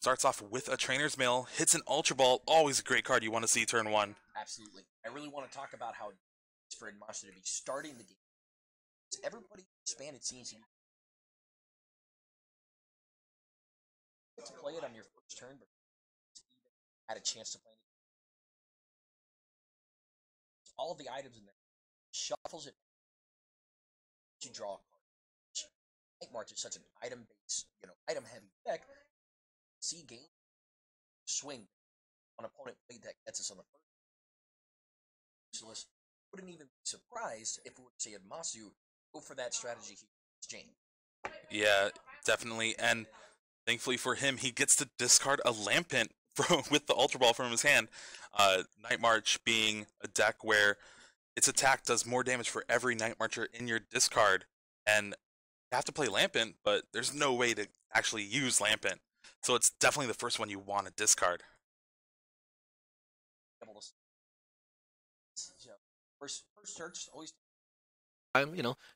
starts off with a Trainer's Mail, hits an Ultra Ball, always a great card you want to see turn 1. Absolutely. I really want to talk about how it's for Admassu to be starting the game. Because everybody expanded seems to be to play it on your first turn, but even had a chance to play it. All of the items in there. Shuffles it. You draw a card. Night March is such an item-based, item-heavy deck. See game swing on opponent play that gets us on the first. So wouldn't even be surprised if we would say Admassu go for that strategy against James. Yeah, definitely. And thankfully for him, he gets to discard a Lampent with the Ultra Ball from his hand. Night March being a deck where its attack does more damage for every Night Marcher in your discard. And you have to play Lampent, but there's no way to actually use Lampent. So it's definitely the first one you want to discard. First search always.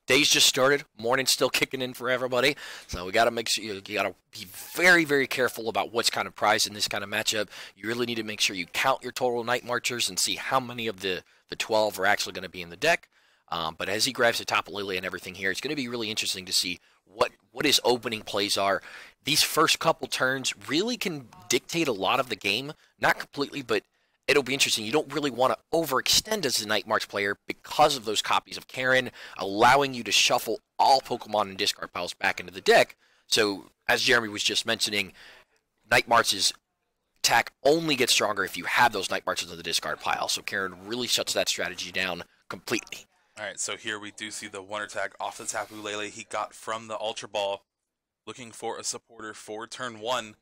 Day's just started. Morning's still kicking in for everybody. So we got to make sure you got to be very, very careful about what's kind of prized in this kind of matchup. You really need to make sure you count your total Night Marchers and see how many of the 12 are actually going to be in the deck. But as he grabs the Tapu Lele and everything here, it's going to be really interesting to see what his opening plays are. These first couple turns really can dictate a lot of the game. Not completely, but it'll be interesting. You don't really want to overextend as a Night March player because of those copies of Karen, allowing you to shuffle all Pokemon and discard piles back into the deck. So, as Jeremy was just mentioning, Night March's attack only gets stronger if you have those Night Marches in the discard pile. So Karen really shuts that strategy down completely. Alright, so here we do see the Wonder Tag off the Tapu Lele he got from the Ultra Ball, looking for a supporter for turn 1.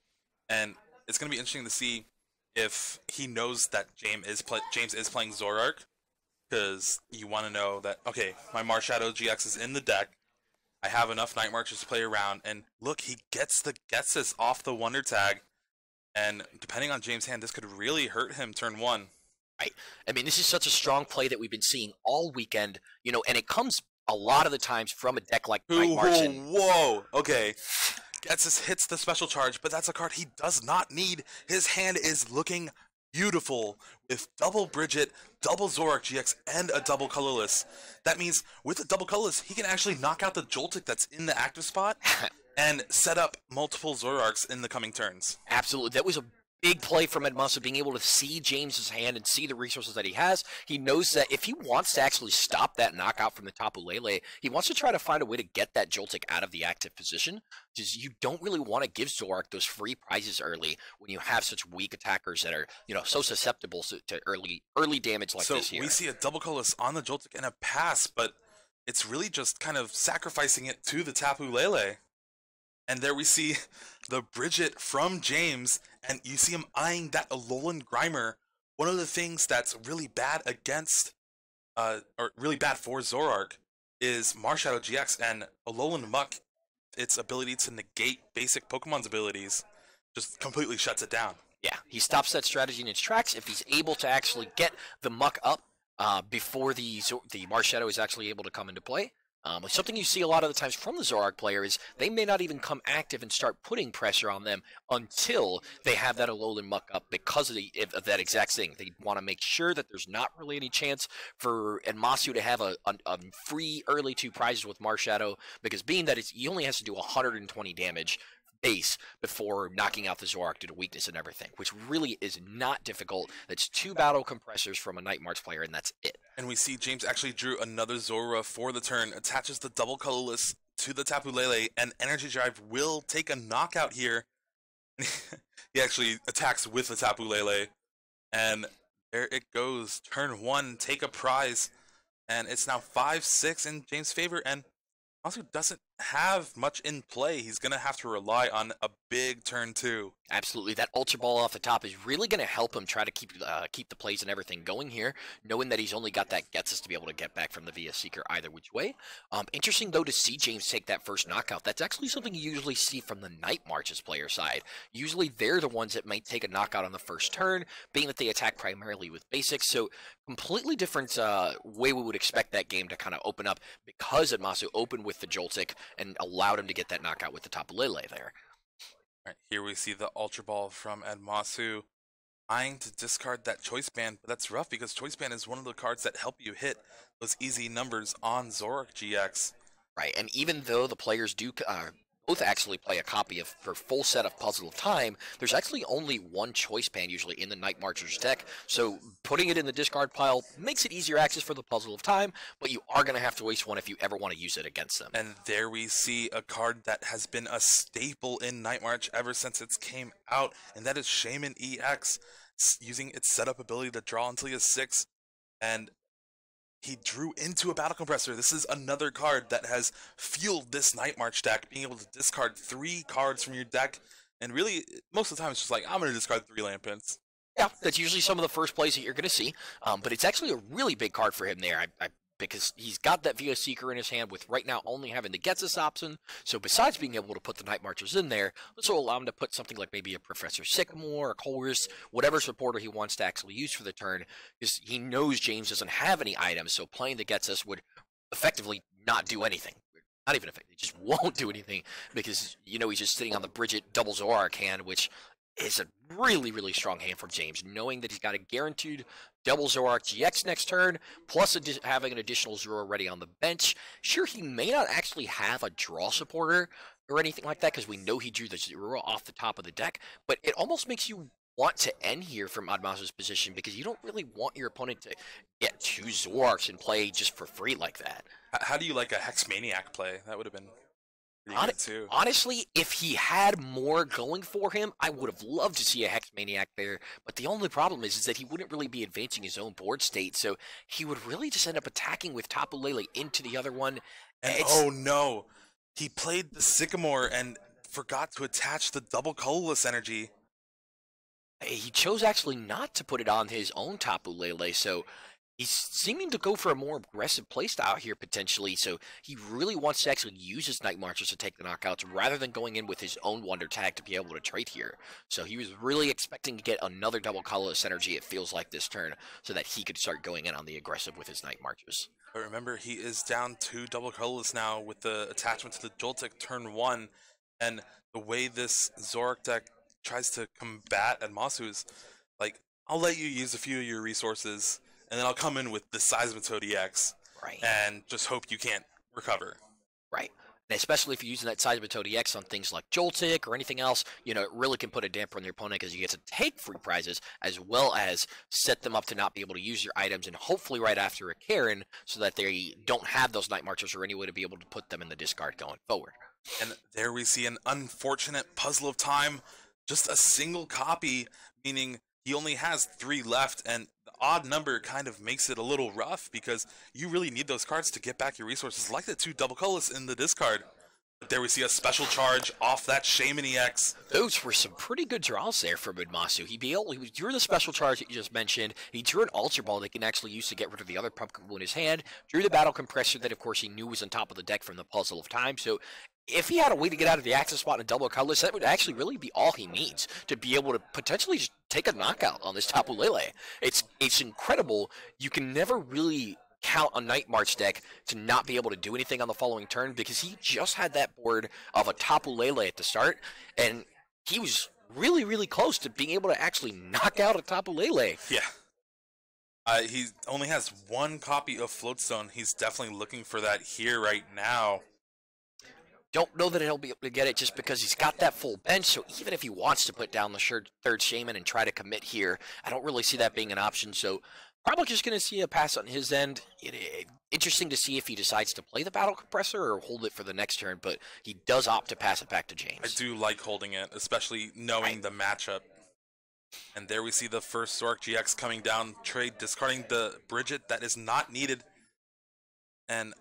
And it's going to be interesting to see if he knows that James is playing Zoroark, because you want to know that, okay, my Marshadow GX is in the deck, I have enough Night Marchers to play around, and look, he gets this off the Wonder Tag, and depending on James' hand, this could really hurt him turn 1. Right. I mean, this is such a strong play that we've been seeing all weekend, and it comes a lot of the times from a deck like Night March. Whoa, okay. Getsus hits the special charge, but that's a card he does not need. His hand is looking beautiful with double Bridget, double Zoroark GX, and a double Colorless. That means with a double Colorless, he can actually knock out the Joltik that's in the active spot and set up multiple Zoroarks in the coming turns. Absolutely. That was a big play from Admassu, being able to see James's hand and see the resources that he has. He knows that if he wants to actually stop that knockout from the Tapu Lele, he wants to try to find a way to get that Joltik out of the active position. Because you don't really want to give Zoroark those free prizes early when you have such weak attackers that are, so susceptible to early damage like this here. So we see a double colorless on the Joltik and a pass, but it's really just kind of sacrificing it to the Tapu Lele. And there we see the Bridget from James, and you see him eyeing that Alolan Grimer. One of the things that's really bad against, or really bad for Zoroark, is Marshadow GX, and Alolan Muck, its ability to negate basic Pokemon's abilities, just completely shuts it down. Yeah, he stops that strategy in its tracks if he's able to actually get the Muck up before the Marshadow is actually able to come into play. Something you see a lot of the times from the Zoroark player is they may not even come active and start putting pressure on them until they have that Alolan Muck up because of that exact thing. They want to make sure that there's not really any chance for Admassu to have a free early 2 prizes with Marshadow, because being that he only has to do 120 damage base before knocking out the Zoroark due to weakness and everything, which really is not difficult. That's 2 battle compressors from a Night March player, and that's it. And we see James actually drew another Zora for the turn, attaches the double colorless to the Tapu Lele, and Energy Drive will take a knockout here. He actually attacks with the Tapu Lele, and there it goes. Turn 1, take a prize, and it's now 5-6 in James' favor, and also doesn't have much in play. He's going to have to rely on a big turn 2. Absolutely. That Ultra Ball off the top is really going to help him try to keep the plays and everything going here, knowing that he's only got that Getsus to be able to get back from the VS Seeker either which way. Interesting, though, to see James take that first knockout. That's actually something you usually see from the Night March's player side. Usually they're the ones that might take a knockout on the first turn, being that they attack primarily with basics. So completely different way we would expect that game to kind of open up, because Admassu opened with the Joltik and allowed him to get that knockout with the Tapu Lele there. Alright, here we see the Ultra Ball from Admassu trying to discard that Choice Band, but that's rough because Choice Band is one of the cards that help you hit those easy numbers on Zoroark GX. Right, and even though the players do both actually play a copy of her full set of Puzzle of Time, there's actually only one Choice Band usually in the Night Marcher's deck, so putting it in the discard pile makes it easier access for the Puzzle of Time, but you are going to have to waste one if you ever want to use it against them. And there we see a card that has been a staple in Night March ever since it came out, and that is Shaman EX, using its setup ability to draw until he has 6, and he drew into a Battle Compressor. This is another card that has fueled this Night March deck, being able to discard 3 cards from your deck, and really, most of the time it's just like, I'm going to discard 3 Lampents. Yeah, that's usually some of the first plays that you're going to see, but it's actually a really big card for him there. Because he's got that VO Seeker in his hand with right now only having the Gets Us option. So besides being able to put the Night Marchers in there, this will allow him to put something like maybe a Professor Sycamore, a Chorus, whatever supporter he wants to actually use for the turn, because he knows James doesn't have any items, so playing the Gets Us would effectively not do anything. Not even effectively, it just won't do anything, because you know he's just sitting on the Bridget double Zoroark hand, which is a really, really strong hand for James, knowing that he's got a guaranteed double Zoroark GX next turn, plus having an additional Zoro ready on the bench. Sure, he may not actually have a draw supporter or anything like that, because we know he drew the Zoro off the top of the deck, but it almost makes you want to end here from Admassu's position, because you don't really want your opponent to get 2 Zoroarks and play just for free like that. How do you like a Hex Maniac play? That would have been pretty good too. Honestly, if he had more going for him, I would have loved to see a Hex Maniac there. But the only problem is that he wouldn't really be advancing his own board state, so he would really just end up attacking with Tapu Lele into the other one. And oh no, he played the Sycamore and forgot to attach the double colorless energy. He chose actually not to put it on his own Tapu Lele, so he's seeming to go for a more aggressive playstyle here, potentially, so he really wants to actually use his Night Marchers to take the knockouts, rather than going in with his own Wonder Tag to be able to trade here. So he was really expecting to get another double colorless energy, it feels like, this turn, so that he could start going in on the aggressive with his Night Marchers. But remember, he is down 2 double colorless now with the attachment to the Joltik turn 1, and the way this Zoroark deck tries to combat Admassu is, like, I'll let you use a few of your resources, and then I'll come in with the Seismitoad EX, right, and just hope you can't recover. Right. And especially if you're using that Seismitoad EX on things like Joltik or anything else, you know, it really can put a damper on your opponent, because you get to take free prizes as well as set them up to not be able to use your items, and hopefully right after a Karen, so that they don't have those Night Marchers or any way to be able to put them in the discard going forward. And there we see an unfortunate Puzzle of Time, just a single copy, meaning he only has 3 left, and the odd number kind of makes it a little rough, because you really need those cards to get back your resources, like the 2 double colorless in the discard. But there we see a special charge off that Shaman EX. Those were some pretty good draws there from Admassu. He drew the special charge that you just mentioned. He drew an Ultra Ball that he can actually use to get rid of the other Pumpkin in his hand. Drew the Battle Compressor that, of course, he knew was on top of the deck from the Puzzle of Time. So if he had a way to get out of the access spot in a double colorless, that would actually really be all he needs to be able to potentially just take a knockout on this Tapu Lele. It's incredible. You can never really count a Night March deck to not be able to do anything on the following turn, because he just had that board of a Tapu Lele at the start, and he was really, really close to being able to actually knock out a Tapu Lele. Yeah. He only has 1 copy of Floatstone. He's definitely looking for that here right now. Don't know that he'll be able to get it just because he's got that full bench, so even if he wants to put down the 3rd Shaman and try to commit here, I don't really see that being an option, so probably just going to see a pass on his end. Interesting to see if he decides to play the Battle Compressor or hold it for the next turn, but he does opt to pass it back to James. I do like holding it, especially knowing the matchup. And there we see the first Zoroark GX coming down, trade, discarding the Bridget that is not needed. And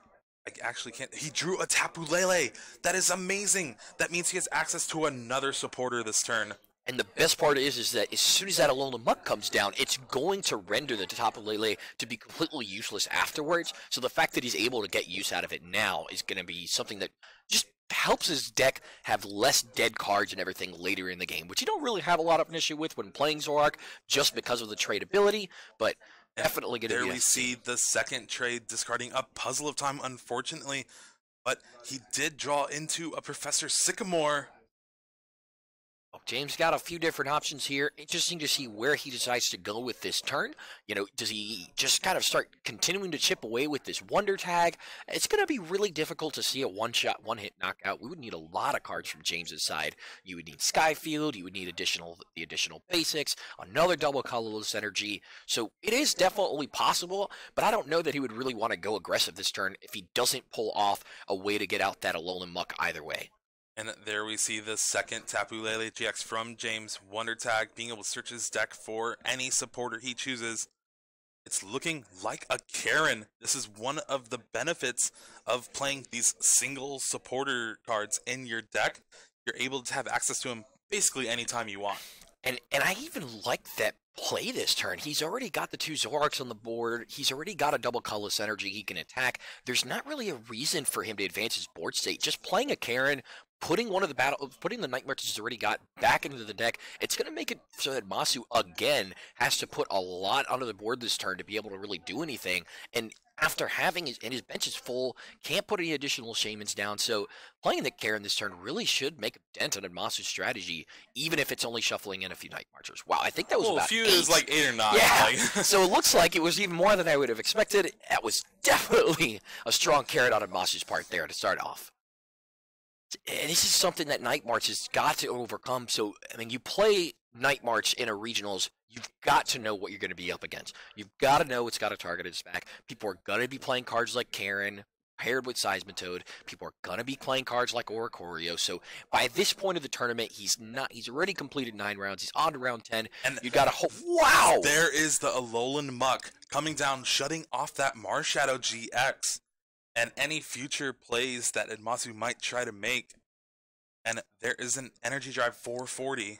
I actually can't. He drew a Tapu Lele. That is amazing. That means he has access to another supporter this turn. And the best part is that as soon as that Alolan Muck comes down, it's going to render the Tapu Lele to be completely useless afterwards. So the fact that he's able to get use out of it now is going to be something that just helps his deck have less dead cards and everything later in the game, which you don't really have a lot of an issue with when playing Zoroark, just because of the tradability, but definitely going to be. There we see the second trade, discarding a Puzzle of Time, unfortunately, but he did draw into a Professor Sycamore. James got a few different options here. Interesting to see where he decides to go with this turn. You know, does he just kind of start continuing to chip away with this Wonder Tag? It's going to be really difficult to see a one-shot, one-hit knockout. We would need a lot of cards from James's side. You would need Skyfield. You would need the additional basics, another double colorless energy. So it is definitely possible, but I don't know that he would really want to go aggressive this turn if he doesn't pull off a way to get out that Alolan Muck either way. And there we see the second Tapu Lele GX from James. Wonder Tag, being able to search his deck for any supporter he chooses. It's looking like a Karen. This is one of the benefits of playing these single supporter cards in your deck. You're able to have access to them basically anytime you want. And I even like that play this turn. He's already got the 2 Zoroarks on the board. He's already got a double colorless energy he can attack. There's not really a reason for him to advance his board state. Just playing a Karen, putting the Night Marches he's already got back into the deck, it's going to make it so that Admassu again has to put a lot onto the board this turn to be able to really do anything. And after having his bench is full, can't put any additional Shamans down. So playing the Karen this turn really should make a dent on Admassu's strategy, even if it's only shuffling in a few Night Marchers. Wow, I think that was about a few 8. is like 8 or 9. Yeah, Like. so it looks like it was even more than I would have expected. That was definitely a strong carrot on Admassu's part there to start off. And this is something that Night March has got to overcome. So, I mean, you play Night March in a regionals, you've got to know what you're going to be up against. You've got to know it's got a target in its back. People are going to be playing cards like Karen, paired with Seismitoad. People are going to be playing cards like Oricorio. So, by this point of the tournament, he's already completed 9 rounds. He's on to round 10. And you got to hope. Wow! There is the Alolan Muck coming down, shutting off that Marshadow GX. And any future plays that Admassu might try to make. And there is an Energy Drive 440.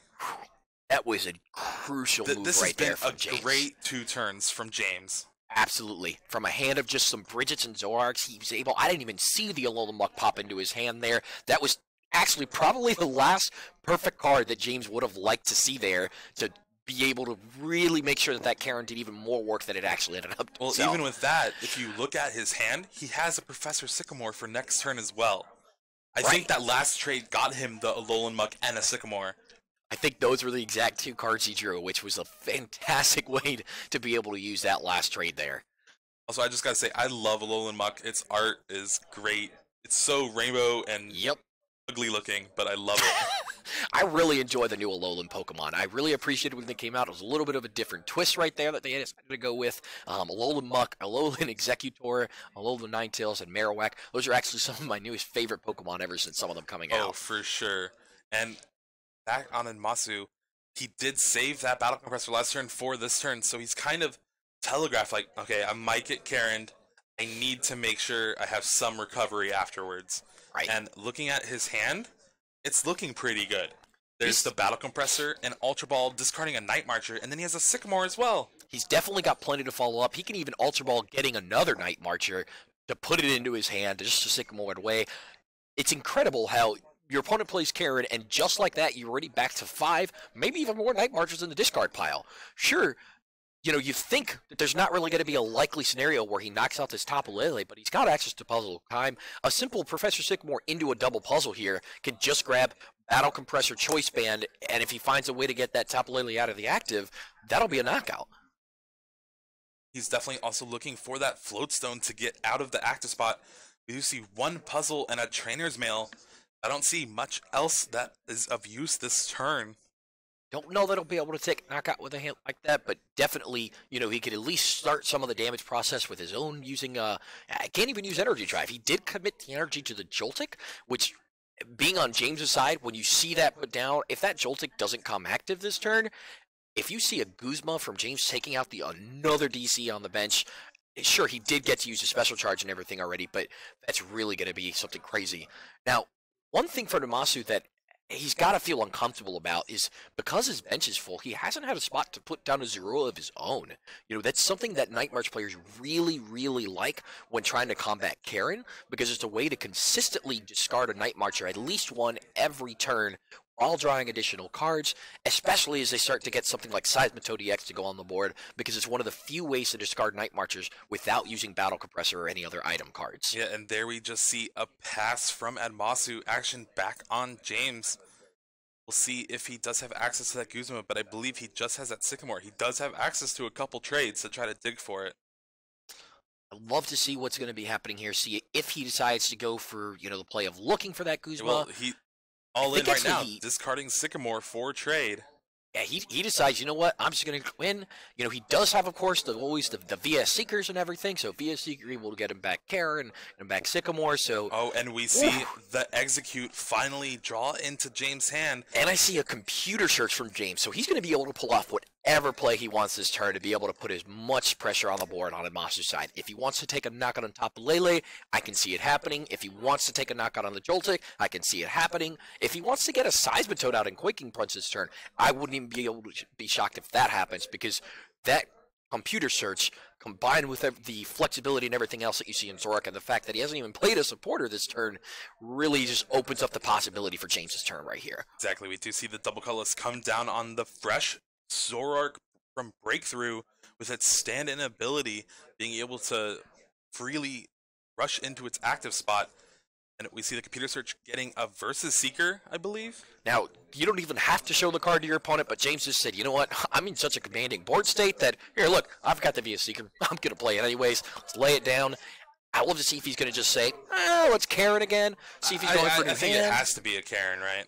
That was a crucial move right there from James. This has been a great 2 turns from James. Absolutely. From a hand of just some Bridgets and Zoroarks, he was able... I didn't even see the Alolan Muck pop into his hand there. That was actually probably the last perfect card that James would have liked to see there to be able to really make sure that Karen did even more work than it actually ended up doing. Well, even with that, if you look at his hand, he has a Professor Sycamore for next turn as well. I think that last trade got him the Alolan Muck and a Sycamore. I think those were the exact 2 cards he drew, which was a fantastic way to be able to use that last trade there. Also, I just gotta say, I love Alolan Muck. Its art is great. It's so rainbow and ugly looking, but I love it. I really enjoy the new Alolan Pokemon. I really appreciated when they came out. It was a little bit of a different twist right there that they decided to go with. Alolan Muck, Alolan Executor, Alolan Ninetales, and Marowak. Those are actually some of my newest favorite Pokemon ever since some of them coming out. Oh, for sure. And back on Admassu, he did save that Battle Compressor last turn for this turn, so he's kind of telegraphed, like, okay, I might get Karen'd. I need to make sure I have some recovery afterwards. Right. And looking at his hand, it's looking pretty good. There's the Battle Compressor, an Ultra Ball, discarding a Night Marcher, and then he has a Sycamore as well. He's definitely got plenty to follow up. He can even Ultra Ball getting another Night Marcher to put it into his hand, just to Sycamore it away. It's incredible how your opponent plays Karen, and just like that, you're already back to 5, maybe even more Night Marchers in the discard pile. Sure, you know, you think that there's not really going to be a likely scenario where he knocks out this Tapu Lele, but he's got access to puzzle time. A simple Professor Sycamore into a double puzzle here can just grab Battle Compressor Choice Band, and if he finds a way to get that Tapu Lele out of the active, that'll be a knockout. He's definitely also looking for that Floatstone to get out of the active spot. We do see 1 puzzle and a Trainer's Mail. I don't see much else that is of use this turn. Don't know that he'll be able to take a knockout with a hand like that, but definitely, you know, he could at least start some of the damage process with his own using, I can't even use Energy Drive. He did commit the energy to the Joltik, which, being on James's side, when you see that put down, if that Joltik doesn't come active this turn, if you see a Guzma from James taking out another DC on the bench, sure, he did get to use a special charge and everything already, but that's really going to be something crazy. Now, one thing for Admassu that he's got to feel uncomfortable about is because his bench is full, he hasn't had a spot to put down a Zero of his own. You know, that's something that Night March players really, really like when trying to combat Karen, because it's a way to consistently discard a Night Marcher, at least one every turn, while drawing additional cards, especially as they start to get something like Seismitoad EX to go on the board, because it's one of the few ways to discard Night Marchers without using Battle Compressor or any other item cards. Yeah, and there we just see a pass from Admassu, action back on James. We'll see if he does have access to that Guzma, but I believe he just has that Sycamore. He does have access to a couple trades to try to dig for it. I'd love to see what's going to be happening here. See if he decides to go for, the play of looking for that Guzma. Well, he all in right now, discarding Sycamore for trade. Yeah, he decides, you know what, I'm just going to win. He does have, of course, always the VS Seekers and everything, so VS Seeker will get him back Karen and back Sycamore, so... Oh, and we see the Execute finally draw into James' hand. And I see a computer search from James, so he's going to be able to pull off whatever play he wants this turn to be able to put as much pressure on the board on Admassu's side. If he wants to take a knockout on top of Lele, I can see it happening. If he wants to take a knockout on the Joltik, I can see it happening. If he wants to get a Seismitoad out in Quaking Punch this turn, I wouldn't even be able to be shocked if that happens, because that computer search combined with the flexibility and everything else that you see in Zorak and the fact that he hasn't even played a supporter this turn really just opens up the possibility for James's turn right here. Exactly. We do see the double colorless come down on the fresh Zorak from Breakthrough with its stand-in ability, being able to freely rush into its active spot. And we see the computer search getting a Versus Seeker, I believe. Now, you don't even have to show the card to your opponent, but James just said, you know what, I'm in such a commanding board state that, here, look, I've got the VS Seeker. I'm going to play it anyways. Let's lay it down. I'd love to see if he's going to just say, oh, it's Karen again. See if he's going for the I think it has to be a Karen, right?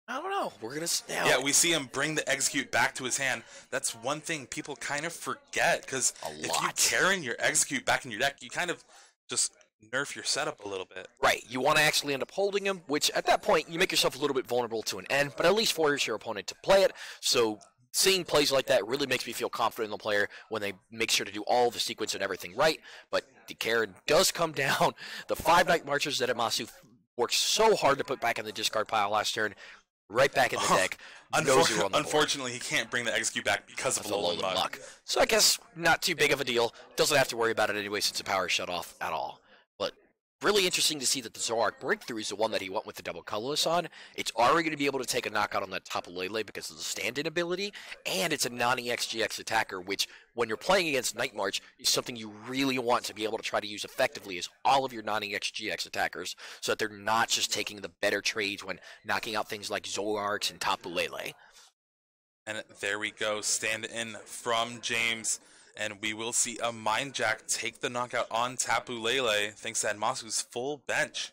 I don't know. We're going to... Yeah, we see him bring the Execute back to his hand. That's one thing people kind of forget, because if you Karen your Execute back in your deck, you kind of just nerf your setup a little bit. Right. You want to actually end up holding him, which at that point, you make yourself a little bit vulnerable to an end, but at least force your opponent to play it. So seeing plays like that really makes me feel confident in the player when they make sure to do all the sequence and everything right. But the Karen does come down. The 5 Night Marchers that Admassu worked so hard to put back in the discard pile last turn, right back in the deck. Unfortunately, he can't bring the Execute back because of Alolan Mug. So I guess not too big of a deal. Doesn't have to worry about it anyway since the power is shut off at all. But really interesting to see that the Zorak Breakthrough is the one that he went with the double colorless on. It's already going to be able to take a knockout on the top of Lele because of the stand-in ability, and it's a non-EX-GX attacker, which when you're playing against Night March is something you really want to be able to try to use effectively as all of your non-EX-GX attackers, so that they're not just taking the better trades when knocking out things like Zorarks and Tapu Lele. And there we go, stand-in from James. And we will see a Mind Jack take the knockout on Tapu Lele, thanks to Admassu's full bench.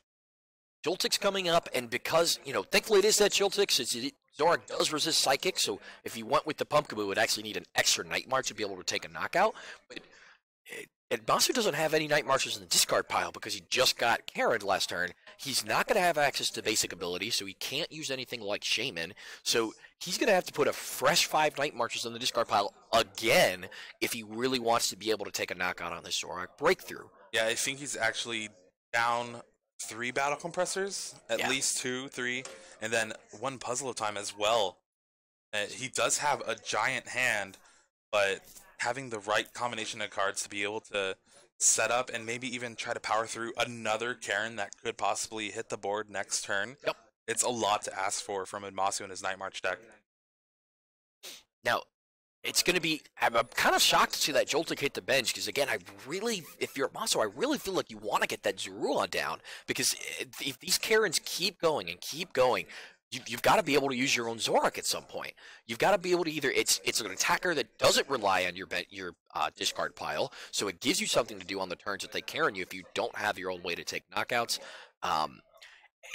Joltik's coming up, and because, thankfully it is that Joltik, since Zorak does resist Psychic, so if you went with the Pumpkaboo, it would actually need an extra Night March to be able to take a knockout. But Admassu doesn't have any Night Marches in the discard pile because he just got Karen last turn. He's not going to have access to basic abilities, so he can't use anything like Shaman. So he's going to have to put a fresh 5 Night Marches in the discard pile again if he really wants to be able to take a knockout on this Zorak Breakthrough. Yeah, I think he's actually down 3 Battle Compressors, at least 2, 3, and then 1 Puzzle of Time as well. He does have a giant hand, but having the right combination of cards to be able to set up and maybe even try to power through another Karen that could possibly hit the board next turn. Yep. It's a lot to ask for from Admassu in his Night March deck. Now, it's going to be... I'm kind of shocked to see that Joltik hit the bench, because again, if you're Admassu, I really feel like you want to get that Zorua down, because if these Karens keep going and keep going, you've got to be able to use your own Zorak at some point. You've got to be able to either... It's an attacker that doesn't rely on your discard pile, so it gives you something to do on the turns that they Karen you if you don't have your own way to take knockouts.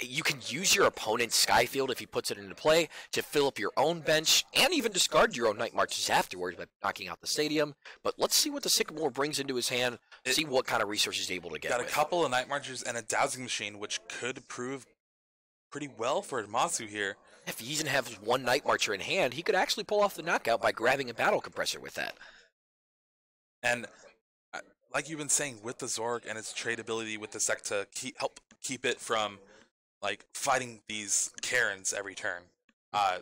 You can use your opponent's Skyfield if he puts it into play to fill up your own bench and even discard your own Night Marches afterwards by knocking out the stadium. But let's see what the Sycamore brings into his hand, see what kind of resources he's able to get. Got a couple of Night Marches and a Dowsing Machine, which could prove pretty well for Admassu here. If he even has 1 Night Marcher in hand, he could actually pull off the knockout by grabbing a Battle Compressor with that. And like you've been saying, with the Zorak and its trade ability with the deck to help keep it from fighting these Karens every turn.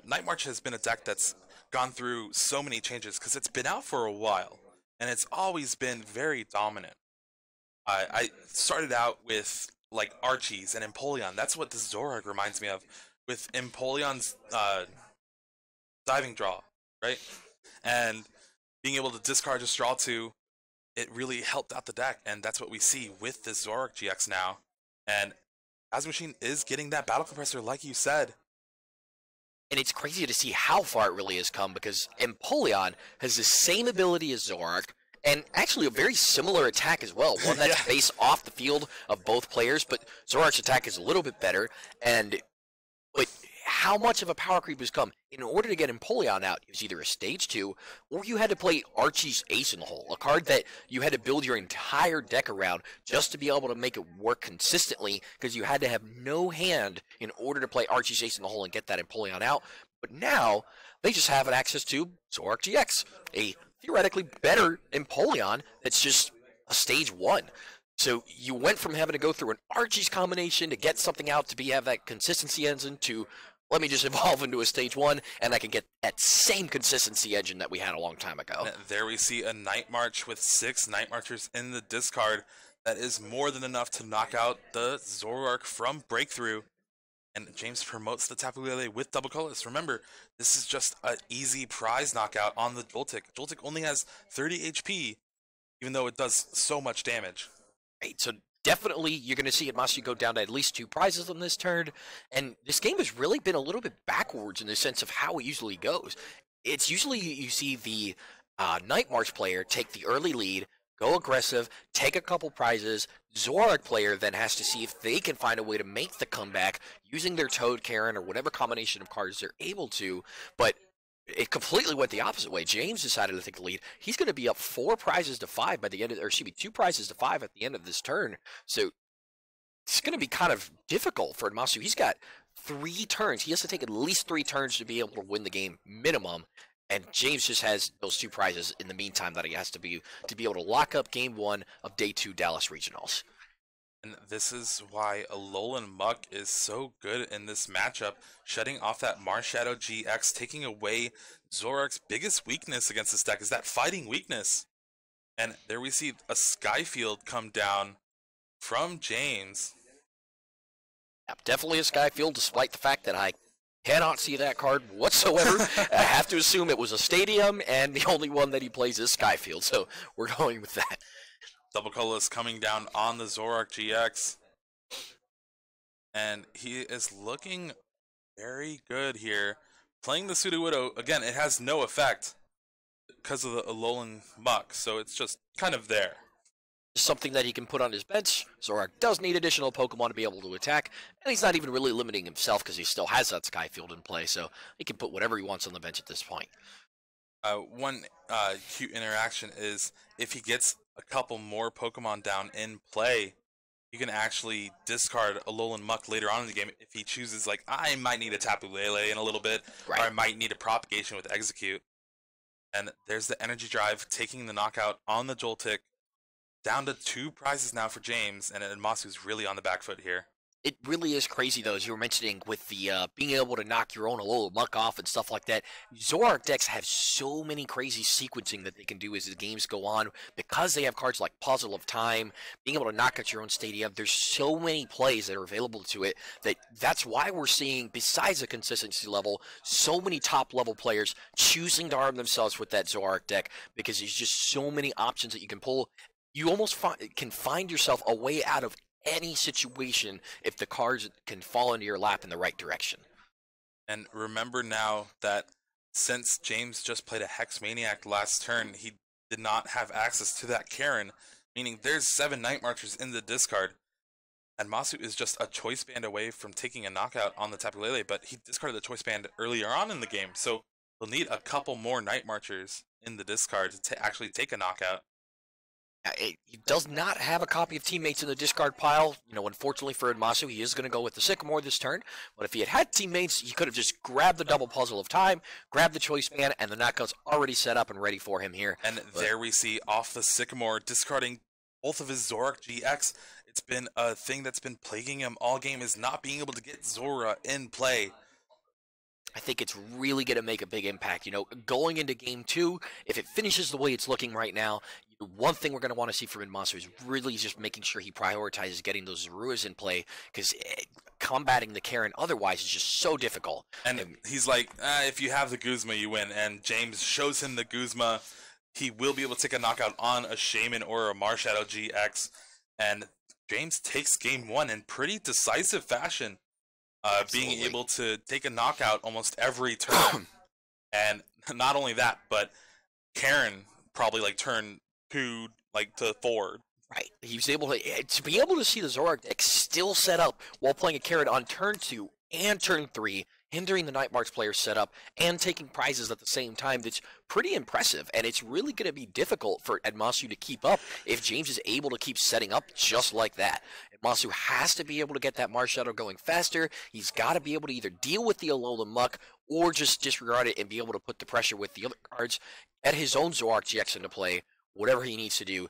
Night March has been a deck that's gone through so many changes because it's been out for a while, and it's always been very dominant. I started out with Archies and Empoleon. That's what the Zorak reminds me of, with Empoleon's diving draw, right? And being able to discard just draw 2, it really helped out the deck, and that's what we see with this Zorak GX now. And Admassu Machine is getting that Battle Compressor, like you said. And it's crazy to see how far it really has come, because Empoleon has the same ability as Zoroark, and actually a very similar attack as well. One that's based off the field of both players, but Zoroark's attack is a little bit better. But how much of a power creep has come? In order to get Empoleon out, it was either a stage 2, or you had to play Archie's Ace in the Hole, a card that you had to build your entire deck around just to be able to make it work consistently, because you had to have no hand in order to play Archie's Ace in the Hole and get that Empoleon out. But now, they just have access to Zoroark GX, a theoretically better Empoleon that's just a stage 1. So you went from having to go through an Archie's combination to get something out to have that consistency engine to, let me just evolve into a stage 1 and I can get that same consistency engine that we had a long time ago. And there we see a Night March with 6 Night Marchers in the discard. That is more than enough to knock out the Zoroark from Breakthrough. And James promotes the Tapu Lele with double colors. Remember, this is just an easy prize knockout on the Joltik. Joltik only has 30 HP, even though it does so much damage. Right, so definitely you're going to see Admassu go down to at least 2 prizes on this turn. And this game has really been a little bit backwards in the sense of how it usually goes. It's usually you see the Night March player take the early lead, go aggressive, take a couple prizes. Zoroark player then has to see if they can find a way to make the comeback using their Toad, Karen, or whatever combination of cards they're able to. But it completely went the opposite way. James decided to take the lead. He's going to be up 4 prizes to 5 by the end of, or excuse me, 2 prizes to 5 at the end of this turn. So it's going to be kind of difficult for Admassu. He's got 3 turns. He has to take at least 3 turns to be able to win the game minimum. And James just has those 2 prizes in the meantime that he has to be able to lock up Game 1 of Day 2 Dallas Regionals. And this is why Alolan Muck is so good in this matchup, shutting off that Marshadow GX, taking away Zoroark's biggest weakness against this deck is that fighting weakness. And there we see a Skyfield come down from James. Yeah, definitely a Skyfield, despite the fact that I cannot see that card whatsoever. I have to assume it was a stadium, and the only one that he plays is Skyfield, so we're going with that. Double colorless coming down on the Zoroark GX. And he is looking very good here. Playing the Sudowoodo, again, it has no effect because of the Alolan Muck, so it's just kind of there. Something that he can put on his bench. Zoroark does need additional Pokemon to be able to attack, and he's not even really limiting himself because he still has that Skyfield in play, so he can put whatever he wants on the bench at this point. One cute interaction is if he gets a couple more Pokemon down in play, you can actually discard Alolan Muck later on in the game if he chooses, like, I might need a Tapu Lele in a little bit, right, or I might need a Propagation with Execute. And there's the Energy Drive taking the knockout on the Joltik. Down to 2 prizes now for James, and Admassu's really on the back foot here. It really is crazy, though, as you were mentioning, with the being able to knock your own Alolan Muck off and stuff like that. Zoroark decks have so many crazy sequencing that they can do as the games go on. Because they have cards like Puzzle of Time, being able to knock out your own stadium, there's so many plays that are available to it that's why we're seeing, besides the consistency level, so many top-level players choosing to arm themselves with that Zoroark deck, because there's just so many options that you can pull. You almost can find yourself a way out of any situation if the cards can fall into your lap in the right direction. And remember now that since James just played a Hex Maniac last turn, he did not have access to that Karen, meaning there's 7 Night Marchers in the discard. Admassu is just a Choice Band away from taking a knockout on the Tapu Lele, but he discarded the Choice Band earlier on in the game, so he'll need a couple more Night Marchers in the discard to actually take a knockout. He does not have a copy of Teammates in the discard pile. Unfortunately for Admassu, he is going to go with the Sycamore this turn. But if he had Teammates, he could have just grabbed the double Puzzle of Time, grabbed the Choice Band, and the knockout's already set up and ready for him here. And there we see off the Sycamore, discarding both of his Zoroark GX. It's been a thing that's been plaguing him all game, is not being able to get Zora in play. I think it's really going to make a big impact. Going into Game 2, if it finishes the way it's looking right now, one thing we're going to want to see from Admassu is really just making sure he prioritizes getting those Zoruas in play, because combating the Karen otherwise is just so difficult. And he's like, if you have the Guzma, you win. And James shows him the Guzma. He will be able to take a knockout on a Shaman or a Marshadow GX. And James takes Game 1 in pretty decisive fashion. being able to take a knockout almost every turn. And not only that, but Karen probably like turn 2 like to 4. Right. He was able to be able to see the Zoroark deck still set up while playing a Carrot on turn 2 and turn 3, hindering the Night March player's setup and taking prizes at the same time. That's pretty impressive, and it's really going to be difficult for Admassu to keep up if James is able to keep setting up just like that. Admassu has to be able to get that Marshadow going faster. He's got to be able to either deal with the Alola Muck or just disregard it and be able to put the pressure with the other cards, get his own Zoroark GX into play, whatever he needs to do.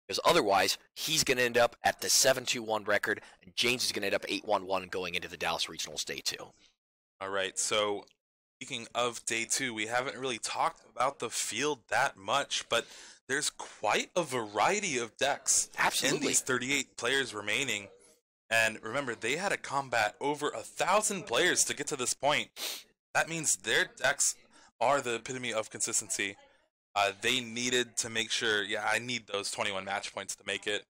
Because otherwise, he's going to end up at the 7-2-1 record, and James is going to end up 8-1-1 going into the Dallas Regionals Day 2. All right, so speaking of Day 2, we haven't really talked about the field that much, but there's quite a variety of decks in these 38 players remaining. And remember, they had to combat over 1,000 players to get to this point. That means their decks are the epitome of consistency. They needed to make sure, I need those 21 match points to make it.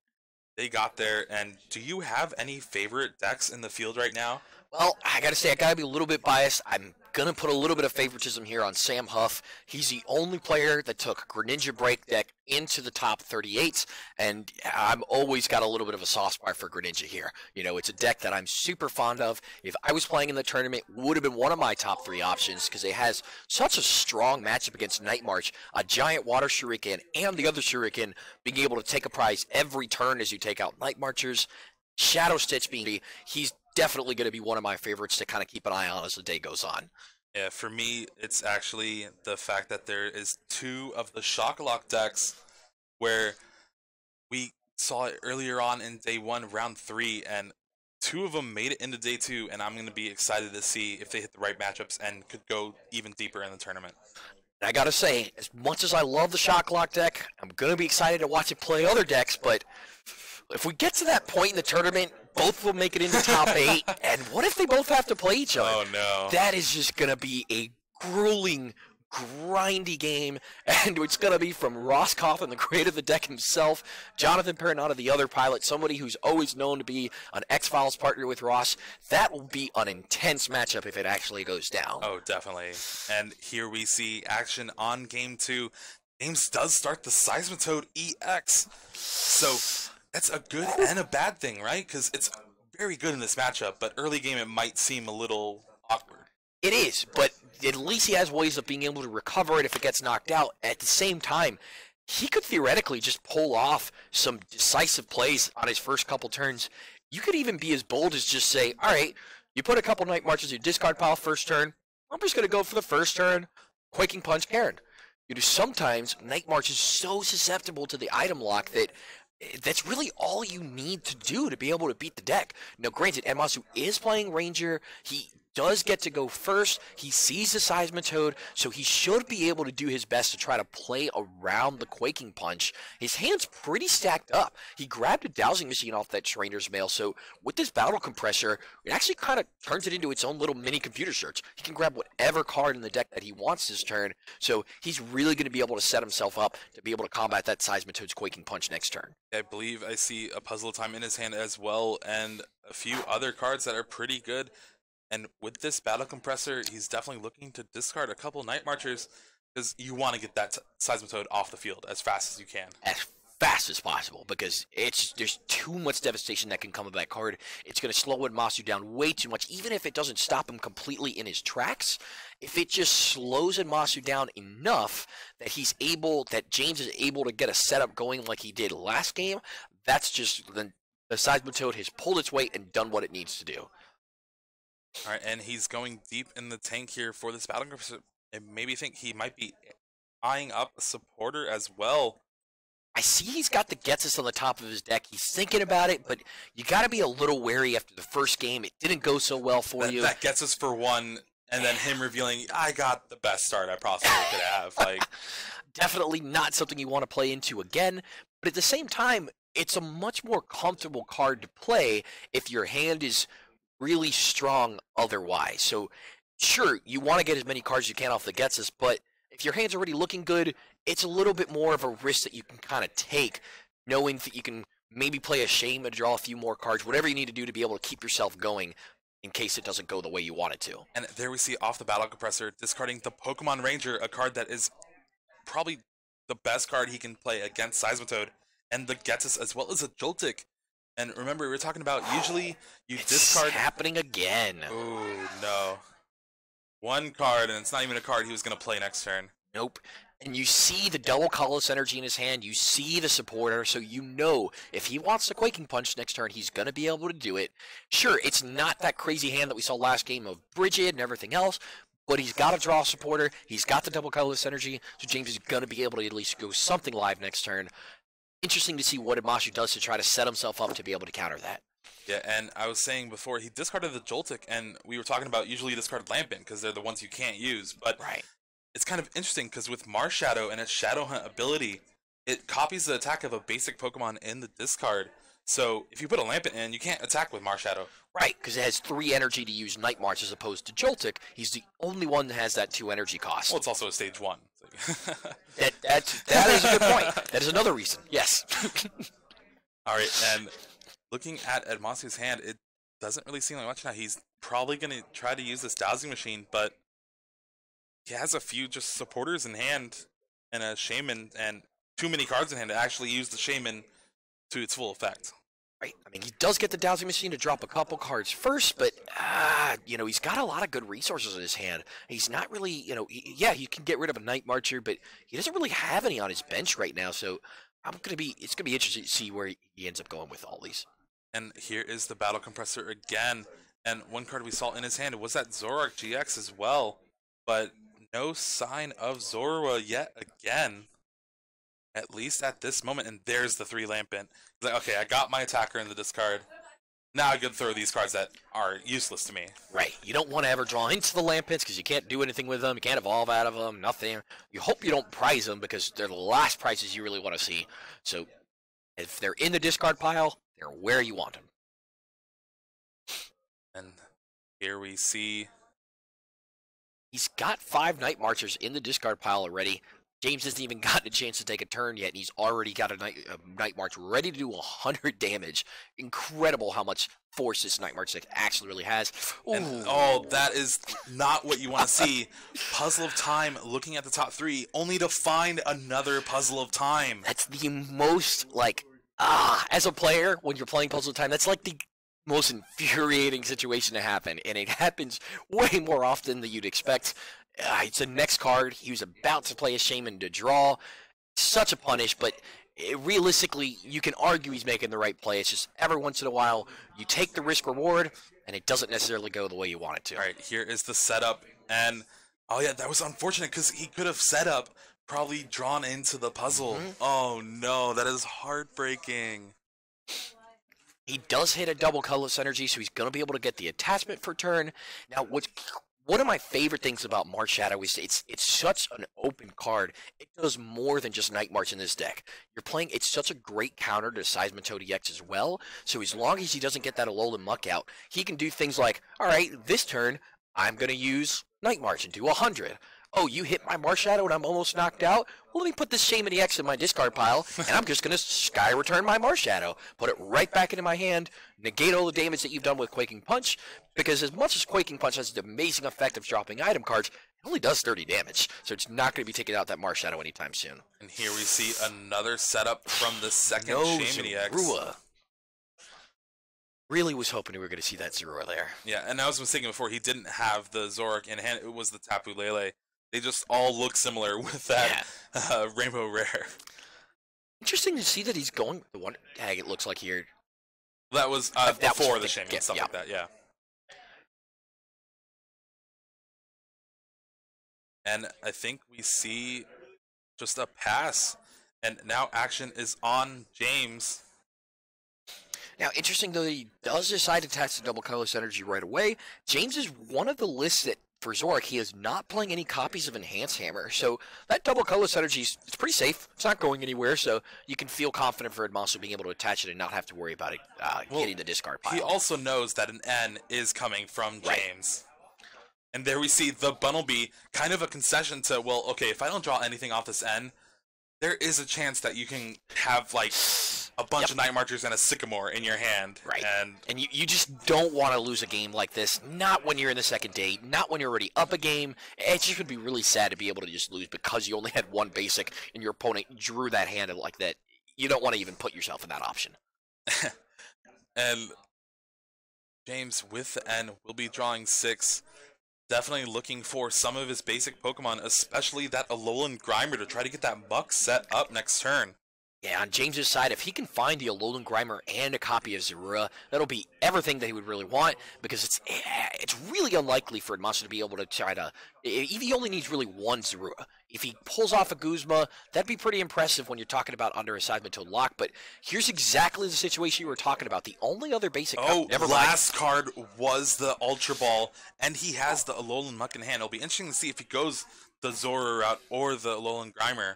They got there, and do you have any favorite decks in the field right now? Well, I gotta say, I gotta be a little bit biased. I'm gonna put a little bit of favoritism here on Sam Huff. He's the only player that took Greninja Break deck into the top 38s, and I'm always got a little bit of a soft spot for Greninja here. You know, it's a deck that I'm super fond of. If I was playing in the tournament, it would have been one of my top 3 options because it has such a strong matchup against Night March, a giant Water Shuriken, and the other Shuriken being able to take a prize every turn as you take out Night Marchers. Shadow Stitch being, he's definitely going to be one of my favorites to kind of keep an eye on as the day goes on. Yeah, for me, it's actually the fact that there is 2 of the Shock-Lock decks where we saw it earlier on in Day 1, Round 3, and 2 of them made it into Day 2, and I'm going to be excited to see if they hit the right matchups and could go even deeper in the tournament. I gotta say, as much as I love the Shock-Lock deck, I'm going to be excited to watch it play other decks, but if we get to that point in the tournament, both will make it into top 8, and what if they both have to play each other? Oh, no. That is just going to be a grueling, grindy game, and it's going to be from Ross Coughlin, the creator of the deck himself, Jonathan Perinato, the other pilot, somebody who's always known to be an X-Files partner with Ross. That will be an intense matchup if it actually goes down. Oh, definitely. And here we see action on Game 2. James does start the Seismitoad EX. So that's a good and a bad thing, right? Because it's very good in this matchup, but early game it might seem a little awkward. It is, but at least he has ways of being able to recover it if it gets knocked out. At the same time, he could theoretically just pull off some decisive plays on his first couple turns. You could even be as bold as just say, all right, you put a couple Night Marches in your discard pile first turn. I'm just going to go for the first turn, Quaking Punch Karen. You know, sometimes Night March is so susceptible to the item lock that that's really all you need to do to be able to beat the deck. Now, granted, Admassu is playing Ranger. He does get to go first. He sees the Seismitoad, so he should be able to do his best to try to play around the Quaking Punch. His hand's pretty stacked up. He grabbed a Dowsing Machine off that Trainer's Mail, so with this Battle Compressor, it actually kind of turns it into its own little mini computer search. He can grab whatever card in the deck that he wants this turn, so he's really going to be able to set himself up to be able to combat that Seismitoad's Quaking Punch next turn. I believe I see a Puzzle Time in his hand as well, and a few other cards that are pretty good. And with this Battle Compressor, he's definitely looking to discard a couple Night Marchers because you want to get that Seismitoad off the field as fast as you can. As fast as possible, because there's too much devastation that can come of that card. It's going to slow Admassu down way too much, even if it doesn't stop him completely in his tracks. If it just slows Admassu down enough that James is able to get a setup going like he did last game, that's just the Seismitoad has pulled its weight and done what it needs to do. All right, and he's going deep in the tank here for this Battle Compressor. It made me think he might be eyeing up a supporter as well. I see he's got the Getsus on the top of his deck. He's thinking about it, but you got to be a little wary after the first game. It didn't go so well for you. That gets us for one, and then him revealing, I got the best start I possibly could have. Like, definitely not something you want to play into again, but at the same time, it's a much more comfortable card to play if your hand is really strong otherwise. So sure, you want to get as many cards as you can off the Getsus, but if your hand's already looking good, it's a little bit more of a risk that you can kind of take, knowing that you can maybe play a Shame and draw a few more cards, whatever you need to do to be able to keep yourself going. in case it doesn't go the way you want it to. And there we see off the Battle Compressor discarding the Pokemon Ranger, a card that is probably the best card he can play against Seismitoad, and the Getsus as well as a Joltik. And remember, we were talking about usually you discard. It's happening again. Oh no! One card, and it's not even a card he was going to play next turn. Nope. And you see the double colorless energy in his hand. You see the supporter, so you know if he wants the Quaking Punch next turn, he's going to be able to do it. Sure, it's not that crazy hand that we saw last game of Bridget and everything else, but he's got to draw a supporter. He's got the double colorless energy, so James is going to be able to at least go something live next turn. Interesting to see what Admassu does to try to set himself up to be able to counter that. Yeah, and I was saying before, he discarded the Joltik, and we were talking about usually you discard Lampent because they're the ones you can't use, but Right. it's kind of interesting because with Marshadow and its Shadow Hunt ability, it copies the attack of a basic Pokemon in the discard. So if you put a Lampent in, you can't attack with Marshadow. Right, because it has 3 energy to use Night March as opposed to Joltik. He's the only one that has that 2 energy cost. Well, it's also a stage 1. That is a good point. That is another reason. Yes. All right, and looking at Admassu's hand, it doesn't really seem like much now. He's probably going to try to use this Dowsing Machine, but he has a few just supporters in hand and a Shaman and too many cards in hand to actually use the Shaman to its full effect. Right. I mean, he does get the Dowsing Machine to drop a couple cards first, but, he's got a lot of good resources in his hand. He's not really, he can get rid of a Night Marcher, but he doesn't really have any on his bench right now, so it's going to be interesting to see where he ends up going with all these. And here is the Battle Compressor again, and one card we saw in his hand was that Zoroark GX as well, but no sign of Zorua yet again. At least at this moment, and there's the 3 Lampent. He's like, okay, I got my attacker in the discard. Now I can throw these cards that are useless to me. Right. You don't want to ever draw into the Lampents because you can't do anything with them. You can't evolve out of them. Nothing. You hope you don't prize them because they're the last prizes you really want to see. So if they're in the discard pile, they're where you want them. And here we see he's got 5 Night Marchers in the discard pile already. James hasn't even gotten a chance to take a turn yet, and he's already got a Night March ready to do 100 damage. Incredible how much force this Night March actually really has. And, that is not what you want to see. Puzzle of Time, looking at the top 3, only to find another Puzzle of Time. That's the most, as a player, when you're playing Puzzle of Time, that's like the most infuriating situation to happen, and it happens way more often than you'd expect. It's the next card. He was about to play a Shaman to draw. Such a punish, but realistically, you can argue he's making the right play. It's just every once in a while, you take the risk reward, and it doesn't necessarily go the way you want it to. All right, here is the setup, and oh yeah, that was unfortunate because he could have set up, probably drawn into the puzzle. Oh no, that is heartbreaking. He does hit a double colorless energy, so he's going to be able to get the attachment for turn. Now, one of my favorite things about March Shadow is it's such an open card. It does more than just Night March in this deck. It's such a great counter to Seismitoad EX as well. So as long as he doesn't get that Alolan Muck out, he can do things like, all right, this turn, I'm going to use Night March and do 100. Oh, you hit my Marsh Shadow and I'm almost knocked out? Well, let me put this Shaman EX in my discard pile, and I'm just going to Sky Return my Marsh Shadow. Put it right back into my hand, negate all the damage that you've done with Quaking Punch, because as much as Quaking Punch has the amazing effect of dropping item cards, it only does 30 damage, so it's not going to be taking out that Marsh Shadow anytime soon. And here we see another setup from the second No Shaman EX. Zorua. Really was hoping we were going to see that Zorua there. Yeah, and I was thinking before, he didn't have the Zoroark in hand, it was the Tapu Lele. They just all look similar with that Rainbow Rare. Interesting to see that he's going the one tag. It looks like here. That was before the Shaman and stuff like that. Yeah. And I think we see just a pass, and now action is on James. Now, interesting though, he does decide to attach the double colorless energy right away. James is one of the lists that, for Zoroark, he is not playing any copies of Enhance Hammer, so that double colorless energy is pretty safe. It's not going anywhere, so you can feel confident for Admassu being able to attach it and not have to worry about it hitting the discard pile. He also knows that an N is coming from James. Right. And there we see the Bunnelby, kind of a concession to, well, okay, if I don't draw anything off this N, there is a chance that you can have, like, a bunch of Night Marchers and a Sycamore in your hand. Right. And you just don't want to lose a game like this. Not when you're in the second day. Not when you're already up a game. It just would be really sad to be able to just lose because you only had one basic and your opponent drew that hand like that. You don't want to even put yourself in that option. And James, with the N, will be drawing 6. Definitely looking for some of his basic Pokemon, especially that Alolan Grimer, to try to get that Buck set up next turn. Yeah, on James's side, if he can find the Alolan Grimer and a copy of Zorua, that'll be everything that he would really want, because it's really unlikely for Admassu to be able to try to... He only needs really one Zorua. If he pulls off a Guzma, that'd be pretty impressive when you're talking about under a Seismitoad lock, but here's exactly the situation you were talking about. The only other basic... last card was the Ultra Ball, and he has the Alolan Muck in hand. It'll be interesting to see if he goes the Zorua route or the Alolan Grimer,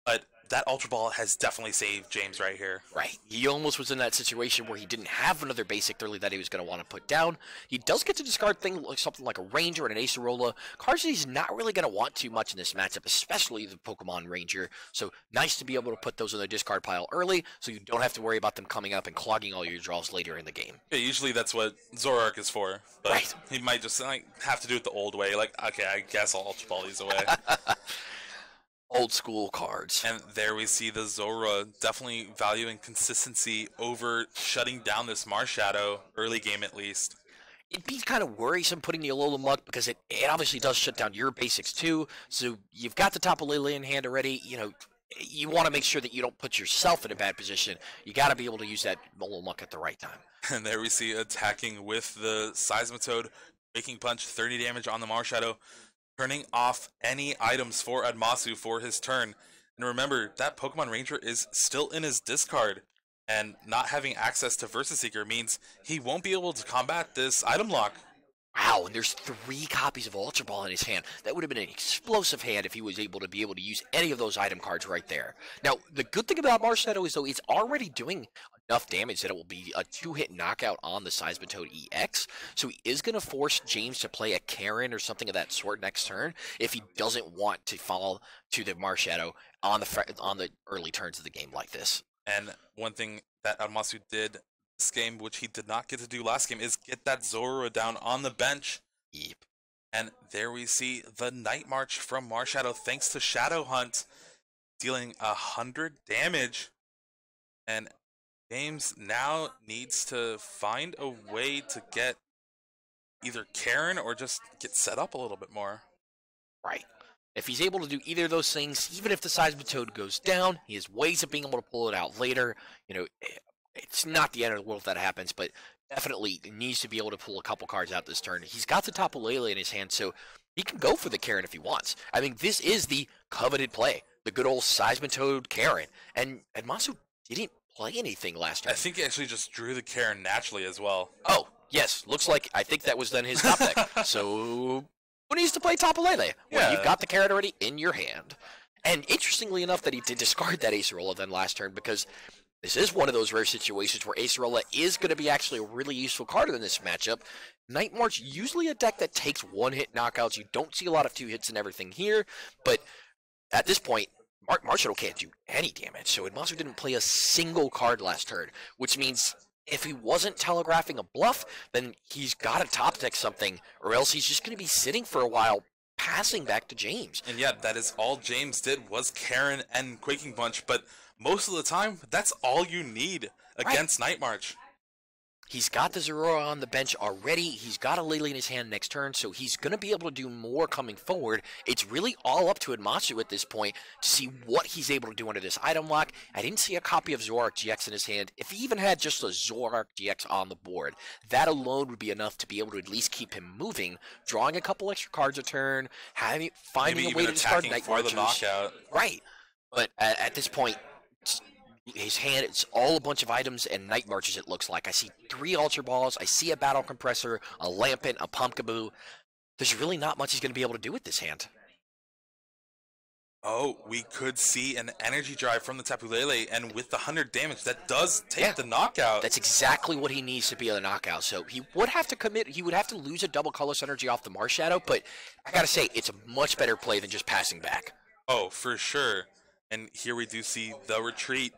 but that Ultra Ball has definitely saved James right here. Right. He almost was in that situation where he didn't have another basic early that he was going to want to put down. He does get to discard something like a Ranger and an Acerola. Cards that he's not really going to want too much in this matchup, especially the Pokemon Ranger. So nice to be able to put those in the discard pile early so you don't have to worry about them coming up and clogging all your draws later in the game. Yeah, usually that's what Zoroark is for. But right. He might just have to do it the old way. Like, okay, I guess I'll Ultra Ball these away. Old school cards. And there we see the Zorua definitely valuing consistency over shutting down this Marshadow, early game at least. It'd be kind of worrisome putting the Alolan Muck because it obviously does shut down your basics too. So you've got the Tapu Lele in hand already. You know, you want to make sure that you don't put yourself in a bad position. You got to be able to use that Alolan Muck at the right time. And there we see attacking with the Seismitoad, Waking Punch, 30 damage on the Marshadow, turning off any items for Admassu for his turn. And remember, that Pokemon Ranger is still in his discard, and not having access to Versus Seeker means he won't be able to combat this item lock. Wow, and there's 3 copies of Ultra Ball in his hand. That would have been an explosive hand if he was able to use any of those item cards right there. Now, the good thing about Marshadow is, though, it's already doing enough damage that it will be a 2-hit knockout on the Seismitoad EX. So he is going to force James to play a Karen or something of that sort next turn if he doesn't want to fall to the Marshadow on the early turns of the game like this. And one thing that Admassu did this game, which he did not get to do last game, is get that Zorua down on the bench. Yep. And there we see the Night March from Marshadow, thanks to Shadow Hunt, dealing 100 damage. And James now needs to find a way to get either Karen or just get set up a little bit more. Right. If he's able to do either of those things, even if the Seismitoad goes down, he has ways of being able to pull it out later. You know, it's not the end of the world if that happens, but definitely needs to be able to pull a couple cards out this turn. He's got the Tapu Lele in his hand, so he can go for the Karen if he wants. I mean, this is the coveted play, the good old Seismitoad Karen. And Admassu didn't play anything last turn. I think he actually just drew the Karen naturally as well. Oh, yes. Looks like I think that was then his top deck. So who needs to play Tapu Lele when you've got the Karen already in your hand? And interestingly enough that he did discard that Acerola then last turn, because this is one of those rare situations where Acerola is going to be actually a really useful card in this matchup. Night March, usually a deck that takes 1-hit knockouts. You don't see a lot of 2 hits and everything here, but at this point, Marshadow can't do any damage, so Admassu didn't play a single card last turn, which means if he wasn't telegraphing a bluff, then he's got to top deck something, or else he's just going to be sitting for a while, passing back to James. And yeah, that is all James did was Karen and Quaking Punch, but most of the time, that's all you need against Night March. He's got the Zorua on the bench already. He's got a Lele in his hand next turn, so he's going to be able to do more coming forward. It's really all up to Admassu at this point to see what he's able to do under this item lock. I didn't see a copy of Zoroark GX in his hand. If he even had just a Zoroark GX on the board, that alone would be enough to be able to at least keep him moving, drawing a couple extra cards a turn, finding a way to discard Night Marchers. For the knockout. Right. But at this point, his hand, it's all a bunch of items and Night Marches, it looks like. I see 3 Ultra Balls, I see a Battle Compressor, a Lampent, a Pumpkaboo. There's really not much he's going to be able to do with this hand. Oh, we could see an Energy Drive from the Tapu Lele, and with the 100 damage, that does take the knockout. That's exactly what he needs to be a knockout. So he would have to commit, he would have to lose a double Colorless Energy off the Marshadow, but I gotta say, it's a much better play than just passing back. Oh, for sure. And here we do see the retreat.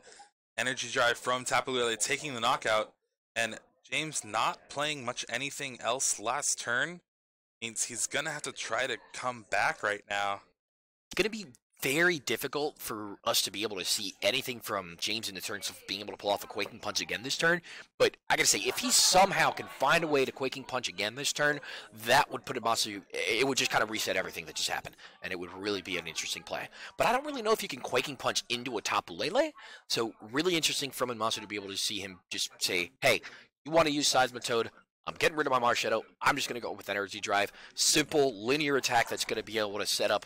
Energy Drive from Tapu Lele taking the knockout, and James not playing much anything else last turn means he's gonna have to try to come back right now. It's going to be very difficult for us to be able to see anything from James in the terms of being able to pull off a Quaking Punch again this turn. But I got to say, if he somehow can find a way to Quaking Punch again this turn, that would put Admassu, it would just kind of reset everything that just happened. And it would really be an interesting play. But I don't really know if you can Quaking Punch into a Tapu Lele. So really interesting from Admassu to be able to see him just say, hey, you want to use Seismitoad? I'm getting rid of my Marshadow. I'm just going to go with Energy Drive. Simple, linear attack that's going to be able to set up.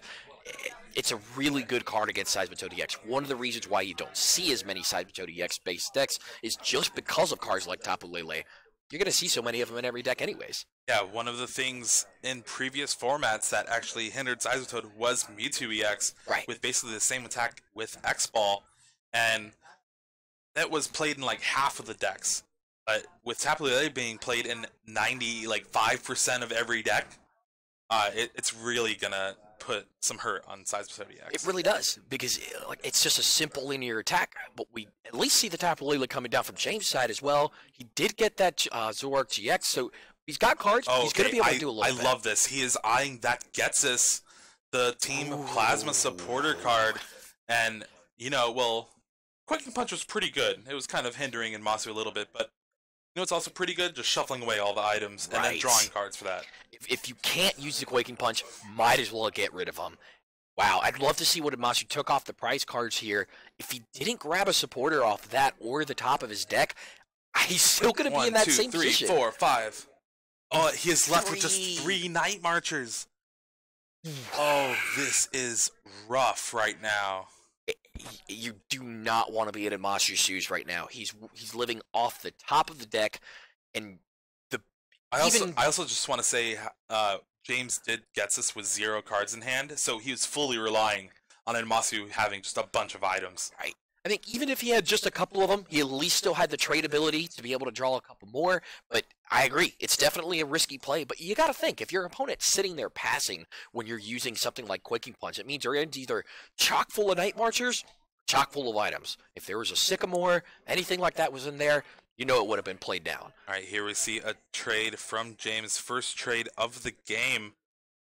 It's a really good card against Seismitoad EX. One of the reasons why you don't see as many Seismitoad EX-based decks is just because of cards like Tapu Lele. You're going to see so many of them in every deck anyways. Yeah, one of the things in previous formats that actually hindered Seismitoad was Mewtwo EX, right, with basically the same attack with X-Ball, and that was played in like half of the decks. But with Tapu Lele being played in 5% of every deck, it's really gonna put some hurt on Seismitoad EX. It really does, because it's just a simple linear attack, but we at least see the Tapu Lele coming down from James' side as well. He did get that Zoroark GX, so he's got cards. Oh, he's going to be able to do a little bit. I love this. He is eyeing that Getsus, the Team Plasma supporter card, and, Quaking Punch was pretty good. It was kind of hindering Admassu a little bit, but it's also pretty good, just shuffling away all the items and then drawing cards for that. If you can't use the Quaking Punch, might as well get rid of them. Wow, I'd love to see what Admassu took off the prize cards here. If he didn't grab a supporter off that or the top of his deck, he's still going to be in that same position. 1, 2, 3, 4, 5. Oh, he is left with just 3 Night Marchers. Oh, this is rough right now. You do not want to be in Admassu's shoes right now. He's living off the top of the deck, and I also just want to say James did Getsus with 0 cards in hand, so he was fully relying on Admassu having just a bunch of items. Right. I think even if he had just a couple of them, he at least still had the trade ability to be able to draw a couple more. But I agree, it's definitely a risky play. But you got to think, if your opponent's sitting there passing when you're using something like Quaking Punch, it means your end's either chock full of Night Marchers, chock full of items. If there was a Sycamore, anything like that was in there, it would have been played down. All right, here we see a trade from James, first trade of the game.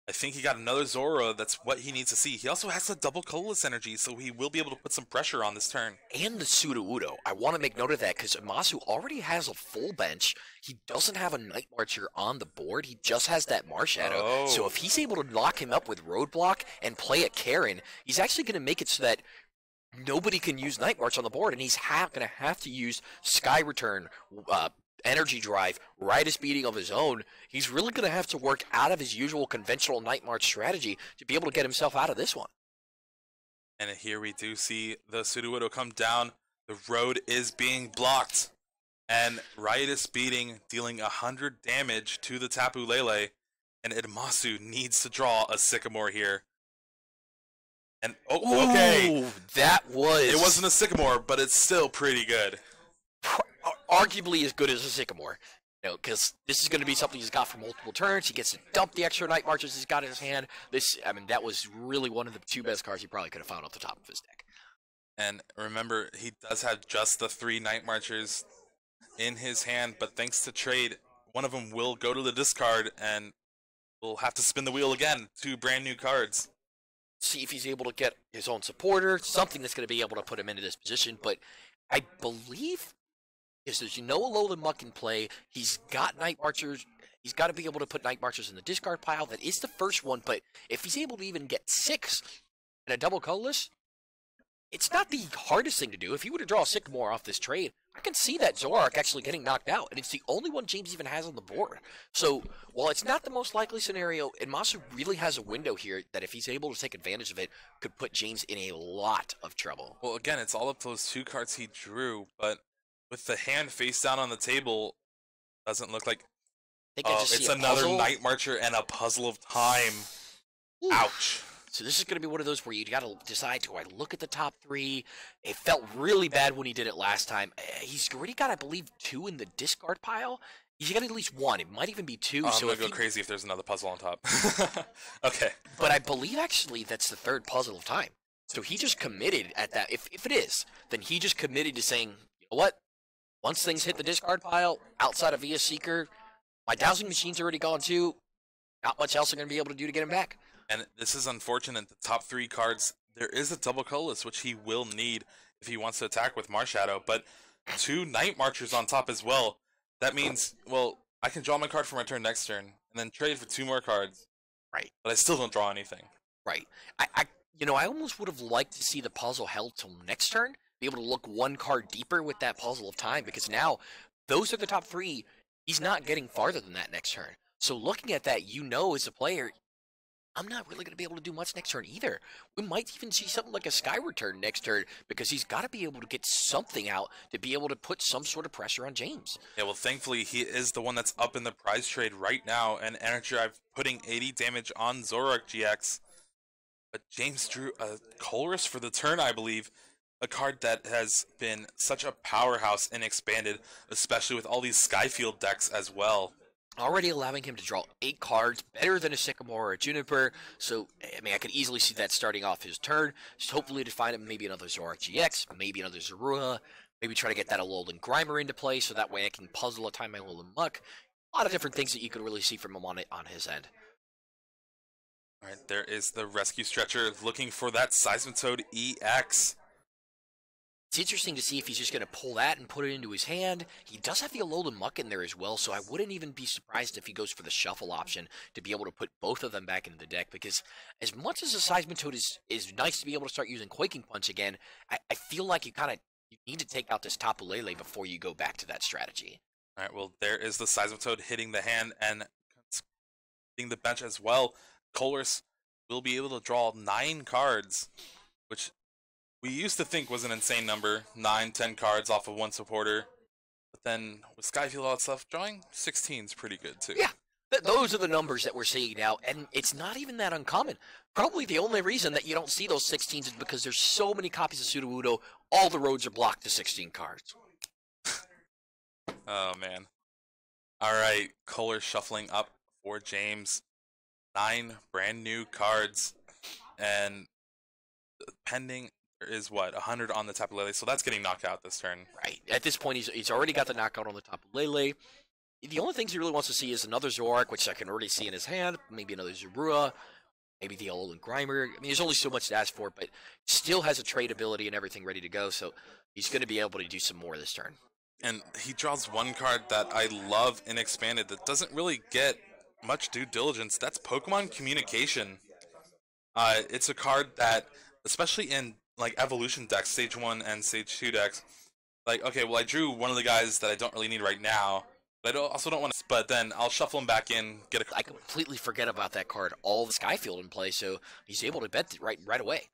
I think he got another Zora. That's what he needs to see. He also has the double colorless energy, so he will be able to put some pressure on this turn. And the Sudowoodo. I want to make note of that because Admassu already has a full bench. He doesn't have a Night Marcher on the board. He just has that Marshadow. Oh. So if he's able to lock him up with Roadblock and play a Karen, he's actually going to make it so that nobody can use Night March on the board, and he's going to have to use Sky Return, Energy Drive, Riotous Beating of his own. He's really going to have to work out of his usual conventional Night March strategy to be able to get himself out of this one. And here we do see the Sudowoodo come down. The road is being blocked. And Riotous Beating dealing 100 damage to the Tapu Lele. And Admassu needs to draw a Sycamore here. And, okay. That was... It wasn't a Sycamore, but it's still pretty good. Arguably as good as a Sycamore, because this is going to be something he's got for multiple turns. He gets to dump the extra Night Marches he's got in his hand. That was really one of the 2 best cards he probably could have found off the top of his deck. And remember, he does have just the 3 Night Marchers in his hand, but thanks to trade, one of them will go to the discard, and we'll have to spin the wheel again. 2 brand new cards. See if he's able to get his own supporter, something that's going to be able to put him into this position. But I believe... there's Alolan Muck in play. He's got Night Marchers. He's got to be able to put Night Marchers in the discard pile. That is the first one, but if he's able to even get 6 in a double colorless, it's not the hardest thing to do. If he were to draw a Sycamore off this trade, I can see that Zoroark actually getting knocked out, and it's the only one James even has on the board. So, while it's not the most likely scenario, Admassu really has a window here that if he's able to take advantage of it, could put James in a lot of trouble. Well, again, it's all up to those 2 cards he drew, but with the hand face down on the table, doesn't look like... it's another Night Marcher and a Puzzle of Time. Ooh. Ouch. So this is going to be one of those where you got to decide, do I look at the top 3? It felt really bad when he did it last time. He's already got, I believe, 2 in the discard pile. He's got at least 1. It might even be 2. I'm going to go crazy if there's another puzzle on top. Okay. But I believe, actually, that's the 3rd Puzzle of Time. So he just committed at that. If it is, then he just committed to saying, you know what? Once things hit the discard pile, outside of VS Seeker, my dowsing machine's already gone too. Not much else I'm going to be able to do to get him back. And this is unfortunate. The top 3 cards, there is a double colorless, which he will need if he wants to attack with Marshadow, but 2 Night Marchers on top as well. That means, well, I can draw my card for my turn next turn, and then trade for 2 more cards. Right. But I still don't draw anything. Right. I almost would have liked to see the puzzle held till next turn, be able to look 1 card deeper with that puzzle of time, because now those are the top 3. He's not getting farther than that next turn. So looking at that, as a player, I'm not really going to be able to do much next turn either. We might even see something like a Skyward turn next turn, because he's got to be able to get something out to be able to put some sort of pressure on James. Yeah, well, thankfully, he is the one that's up in the prize trade right now, and Energy Drive putting 80 damage on Zoroark GX. But James drew a Colress for the turn, I believe. A card that has been such a powerhouse in Expanded, especially with all these Skyfield decks as well. Already allowing him to draw 8 cards, better than a Sycamore or a Juniper. So, I could easily see that starting off his turn. Just hopefully to find him maybe another Zoroark GX, maybe another Zorua, maybe try to get that Alolan Grimer into play so that way I can puzzle a time my Alolan Muck. A lot of different things that you could really see from him on his end. All right, there is the Rescue Stretcher looking for that Seismitoad EX. It's interesting to see if he's just going to pull that and put it into his hand. He does have the Alolan Muck in there as well, so I wouldn't even be surprised if he goes for the shuffle option to be able to put both of them back into the deck, because as much as a Seismitoad is nice to be able to start using Quaking Punch again, I feel like you need to take out this Tapu Lele before you go back to that strategy. All right, well, there is the Seismitoad hitting the hand and hitting the bench as well. Colress will be able to draw 9 cards, which we used to think was an insane number, 9, 10 cards off of 1 supporter. But then with Skyfield all that stuff, drawing 16 is pretty good too. Yeah, those are the numbers that we're seeing now, and it's not even that uncommon. Probably the only reason that you don't see those 16s is because there's so many copies of Sudowoodo, all the roads are blocked to 16 cards. Oh, man. All right, Kohler shuffling up for James. 9 brand new cards, and pending there is what 100 on the Tapu Lele, so that's getting knocked out this turn. Right. At this point, he's already got the knockout on the Tapu Lele. The only things he really wants to see is another Zoroark, which I can already see in his hand. Maybe another Zorua. Maybe the Alolan Grimer. There's only so much to ask for, but still has a trade ability and everything ready to go, so he's going to be able to do some more this turn. And he draws 1 card that I love in Expanded that doesn't really get much due diligence. That's Pokemon Communication. It's a card that, especially in like evolution decks, stage 1 and stage 2 decks, like, okay, well, I drew one of the guys that I don't really need right now, but I also don't want to, but then I'll shuffle him back in, get a card. I completely forget about that card. All the Skyfield in play, so he's able to bet right away.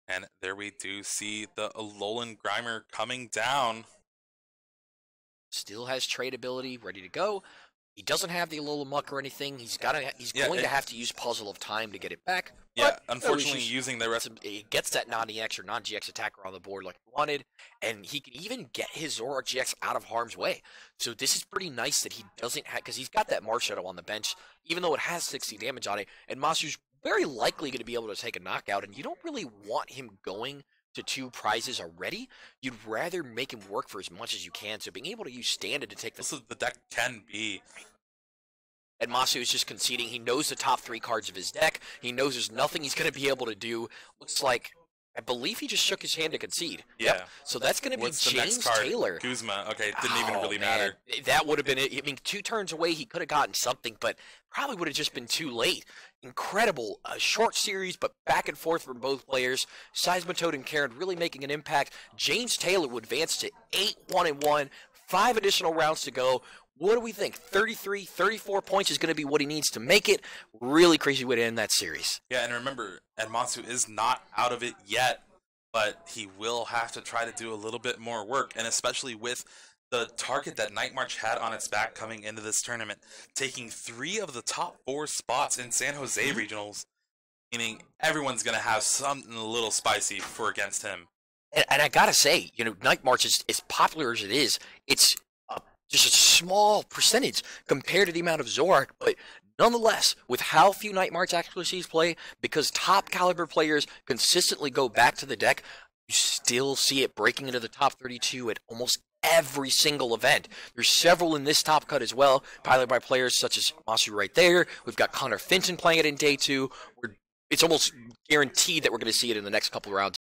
And there we do see the Alolan Grimer coming down. Still has trade ability, ready to go. He doesn't have the Alolan Muck or anything. He's going to have to use Puzzle of Time to get it back. Yeah, unfortunately, using the rest, he gets that non-EX or non-GX attacker on the board like he wanted, and he can even get his Zoroark GX out of harm's way. So this is pretty nice that he doesn't have, because he's got that Marshadow on the bench, even though it has 60 damage on it, and Masu's very likely going to be able to take a knockout, and you don't really want him going to 2 prizes already. You'd rather make him work for as much as you can, so being able to use Standard to take the deck can be. And Masu is just conceding. He knows the top 3 cards of his deck. He knows there's nothing he's going to be able to do. Looks like, I believe he just shook his hand to concede. Yeah. Yep. So that's going to be James Taylor. Guzma. Okay, it didn't even really matter. That would have been it. 2 turns away, he could have gotten something, but probably would have just been too late. Incredible. A short series, but back and forth from both players. Seismitoad and Karen really making an impact. James Taylor would advance to 8-1-1. 5 additional rounds to go. What do we think? 33, 34 points is going to be what he needs to make it. Really crazy way to end that series. Yeah, and remember, Admassu is not out of it yet, but he will have to try to do a little bit more work, and especially with the target that Night March had on its back coming into this tournament, taking 3 of the top 4 spots in San Jose regionals, meaning everyone's going to have something a little spicy for against him. And I got to say, Night March is as popular as it is. It's just a small percentage compared to the amount of Zoroark, but Nonetheless, with how few Night March actually sees play, because top caliber players consistently go back to the deck, you still see it breaking into the top 32 at almost every single event. There's several in this top cut as well, piloted by players such as Admassu right there. We've got Connor Finton playing it in day 2. It's almost guaranteed that we're going to see it in the next couple of rounds